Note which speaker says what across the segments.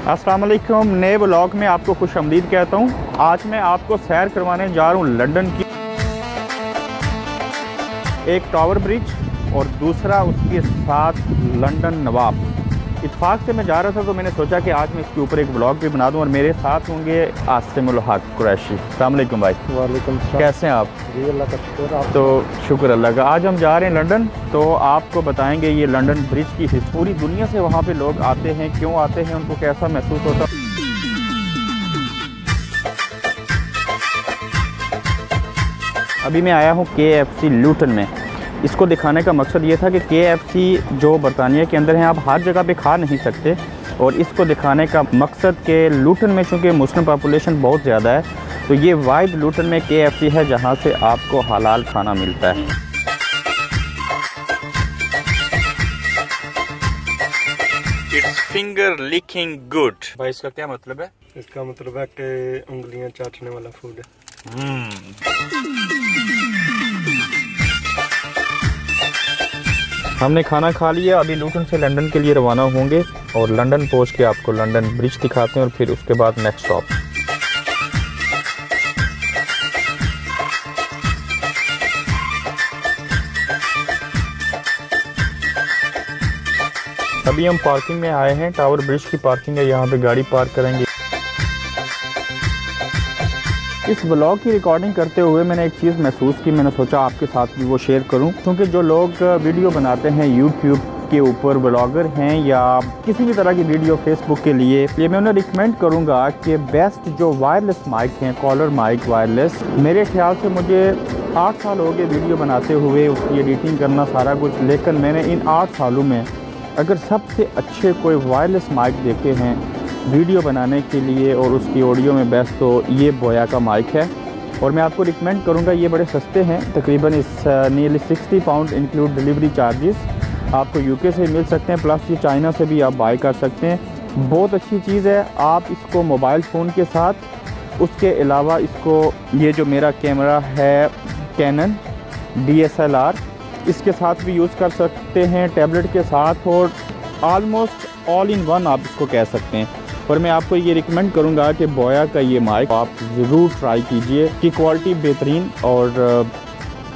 Speaker 1: अस्सलाम वालेकुम। नए ब्लॉग में आपको खुश आमदीद कहता हूँ। आज मैं आपको सैर करवाने जा रहा हूँ लंदन की। एक टावर ब्रिज और दूसरा उसके साथ लंदन नवाब। इत्तेफाक से मैं जा रहा था तो मैंने सोचा कि आज मैं इसके ऊपर एक ब्लॉग भी बना दूं और मेरे साथ होंगे आसिमुल हक कुरैशी। अस्सलाम वालेकुम भाई।
Speaker 2: वालेकुम सलाम।
Speaker 1: कैसे हैं आप?
Speaker 2: जी अल्लाह का शुक्र। आप
Speaker 1: तो शुक्र अल्लाह का। आज हम जा रहे हैं लंदन, तो आपको बताएंगे ये लंदन ब्रिज की हिस्ट्री। पूरी दुनिया से वहाँ पे लोग आते हैं, क्यों आते हैं, उनको कैसा महसूस होता है। अभी मैं आया हूँ KFC लूटन में। इसको दिखाने का मकसद ये था कि KFC जो बरतानिया के अंदर हैं, आप हर जगह पे खा नहीं सकते, और इसको दिखाने का मकसद कि लूटन में चूँकि मुस्लिम पॉपुलेशन बहुत ज़्यादा है, तो ये वाइड लूटन में KFC है जहाँ से आपको हलाल खाना मिलता है। It's finger licking good. भाई इसका क्या मतलब है?
Speaker 2: इसका मतलब है कि उंगलियां चाटने वाला फूड है।
Speaker 1: हमने खाना खा लिया। अभी लूटन से लंदन के लिए रवाना होंगे और लंदन पहुंच के आपको लंदन ब्रिज दिखाते हैं और फिर उसके बाद नेक्स्ट स्टॉप। अभी हम पार्किंग में आए हैं। टावर ब्रिज की पार्किंग है, यहाँ पे गाड़ी पार्क करेंगे। इस ब्लॉग की रिकॉर्डिंग करते हुए मैंने एक चीज़ महसूस की, मैंने सोचा आपके साथ भी वो शेयर करूं, क्योंकि जो लोग वीडियो बनाते हैं यूट्यूब के ऊपर, ब्लॉगर हैं या किसी भी तरह की वीडियो फेसबुक के लिए, ये मैं उन्हें रिकमेंड करूंगा कि बेस्ट जो वायरलेस माइक हैं, कॉलर माइक वायरलेस, मेरे ख्याल से मुझे 8 साल हो गए वीडियो बनाते हुए, उसकी एडिटिंग करना सारा कुछ, लेकिन मैंने इन 8 सालों में अगर सबसे अच्छे कोई वायरलेस माइक देखे हैं वीडियो बनाने के लिए और उसकी ऑडियो में बेस्ट, तो ये बोया का माइक है। और मैं आपको रिकमेंड करूंगा, ये बड़े सस्ते हैं, तकरीबन इस nearly 60 pound include delivery charges. आपको UK से मिल सकते हैं, प्लस ये चाइना से भी आप बाय कर सकते हैं। बहुत अच्छी चीज़ है। आप इसको मोबाइल फ़ोन के साथ, उसके अलावा इसको, ये जो मेरा कैमरा है कैनन DSLR, इसके साथ भी यूज़ कर सकते हैं, टैबलेट के साथ, और ऑलमोस्ट ऑल इन वन आप इसको कह सकते हैं। और मैं आपको ये रिकमेंड करूंगा कि बोया का ये माइक आप ज़रूर ट्राई कीजिए, कि क्वालिटी बेहतरीन और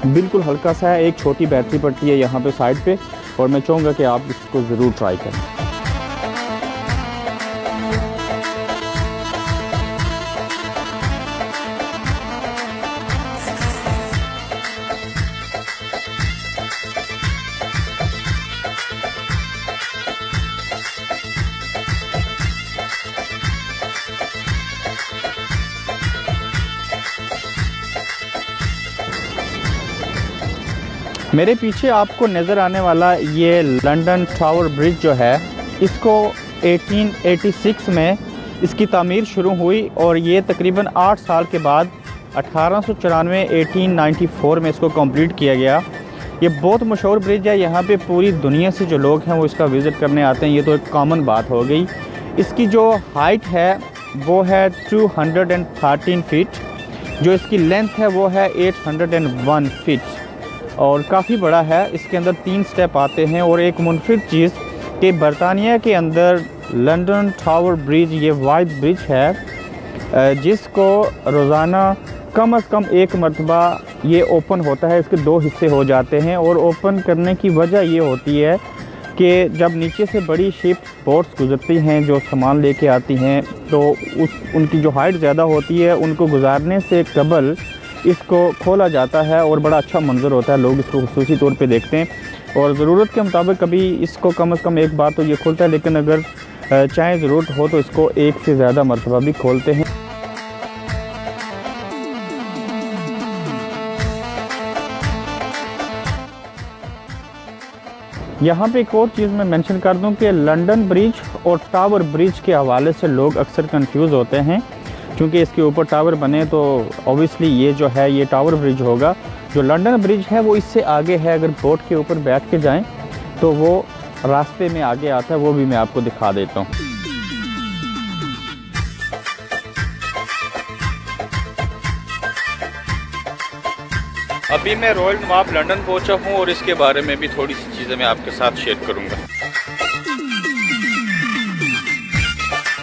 Speaker 1: बिल्कुल हल्का सा है। एक छोटी बैटरी पड़ती है यहाँ पे साइड पे, और मैं चाहूँगा कि आप इसको ज़रूर ट्राई करें। मेरे पीछे आपको नज़र आने वाला ये लंदन टावर ब्रिज जो है, इसको 1886 में इसकी तामीर शुरू हुई, और ये तकरीबन 8 साल के बाद 1894 में इसको कंप्लीट किया गया। ये बहुत मशहूर ब्रिज है। यहाँ पे पूरी दुनिया से जो लोग हैं वो इसका विज़िट करने आते हैं, ये तो एक कॉमन बात हो गई। इसकी जो हाइट है वो है 213 फीट, जो इसकी लेंथ है वो है 801 फीट, और काफ़ी बड़ा है। इसके अंदर 3 स्टेप आते हैं। और एक मुनफिद चीज़ कि बरतानिया के अंदर लंदन टावर ब्रिज ये वाइड ब्रिज है, जिसको रोज़ाना कम से कम एक मरतबा ये ओपन होता है। इसके 2 हिस्से हो जाते हैं, और ओपन करने की वजह ये होती है कि जब नीचे से बड़ी शिप्स, बोट्स गुजरती हैं जो सामान लेके आती हैं, तो उनकी जो हाइट ज़्यादा होती है, उनको गुजारने से कबल इसको खोला जाता है, और बड़ा अच्छा मंजर होता है। लोग इसको खुसूसी तौर पे देखते हैं, और ज़रूरत के मुताबिक कभी इसको कम से कम एक बार तो ये खोलता है, लेकिन अगर चाहे ज़रूरत हो तो इसको 1 से ज़्यादा मरतबा भी खोलते हैं। यहाँ पे एक और चीज़ मैं मेंशन कर दूँ कि लंदन ब्रिज और टावर ब्रिज के हवाले से लोग अक्सर कंफ्यूज होते हैं, क्योंकि इसके ऊपर टावर बने तो ऑब्वियसली ये जो है ये टावर ब्रिज होगा। जो लंदन ब्रिज है वो इससे आगे है। अगर बोट के ऊपर बैठ के जाएं तो वो रास्ते में आगे आता है, वो भी मैं आपको दिखा देता हूँ। अभी मैं रॉयल नवाब लंदन पहुंचा हूं, और इसके बारे में भी थोड़ी सी चीज़ें मैं आपके साथ शेयर करूंगा।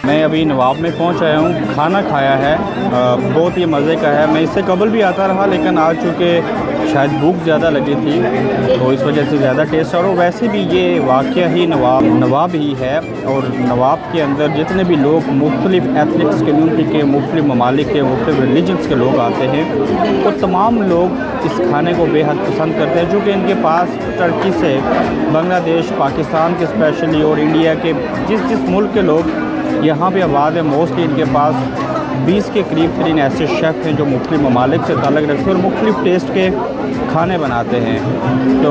Speaker 1: मैं अभी नवाब में पहुंच आया हूं, खाना खाया है, बहुत ही मज़े का है। मैं इससे कबल भी आता रहा, लेकिन आज चूँकि शायद भूख ज़्यादा लगी थी तो इस वजह से ज़्यादा टेस्ट। और वैसे भी ये वाक़या ही नवाब ही है, और नवाब के अंदर जितने भी लोग मुख्तलिफ़ एथनिक्स कम्यूनिटी के, मुख्तलिफ़ ममालिक के, मुख्तलिफ़ रिलीजन्स के लोग आते हैं, वो तमाम लोग इस खाने को बेहद पसंद करते हैं, चूँकि इनके पास टर्की से, बांग्लादेश, पाकिस्तान के स्पेशली और इंडिया के जिस मुल्क के लोग यहाँ पे आबाद है, मोस्टली इनके पास 20 के करीब ऐसे शेफ़ हैं जो मुख्तलिफ़ ममालिक से ताल्लुक़ रखते हैं और मुख्तलिफ़ टेस्ट के खाने बनाते हैं। तो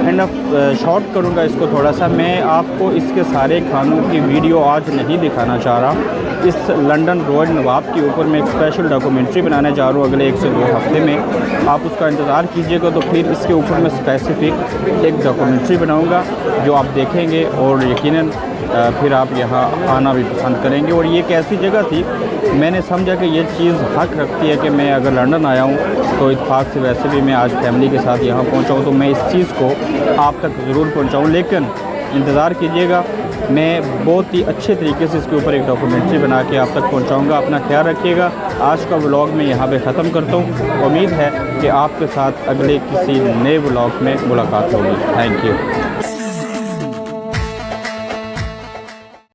Speaker 1: एंड ऑफ शॉर्ट करूँगा इसको थोड़ा सा। मैं आपको इसके सारे खानों की वीडियो आज नहीं दिखाना चाह रहा। इस लंदन रॉयल नवाब के ऊपर मैं एक स्पेशल डॉक्यूमेंट्री बनाने जा रहा हूँ अगले 1 से 2 हफ्ते में। आप उसका इंतज़ार कीजिएगा, तो फिर इसके ऊपर मैं स्पेसिफ़िक एक डॉक्यूमेंट्री बनाऊँगा जो आप देखेंगे और यकीनन फिर आप यहाँ आना भी पसंद करेंगे। और ये एक ऐसी जगह थी, मैंने समझा कि ये चीज़ हक़ रखती है कि मैं अगर लंदन आया हूँ तो इत्तेफाक से वैसे भी मैं आज फैमिली के साथ यहाँ पहुँचा हूँ, तो मैं इस चीज़ को आप तक ज़रूर पहुँचाऊँ। लेकिन इंतज़ार कीजिएगा, मैं बहुत ही अच्छे तरीके से इसके ऊपर एक डॉक्यूमेंट्री बना के आप तक पहुँचाऊँगा। अपना ख्याल रखिएगा। आज का व्लॉग मैं यहाँ पे ख़त्म करता हूँ। उम्मीद है कि आपके साथ अगले किसी नए व्लॉग में मुलाकात होगी। Thank you.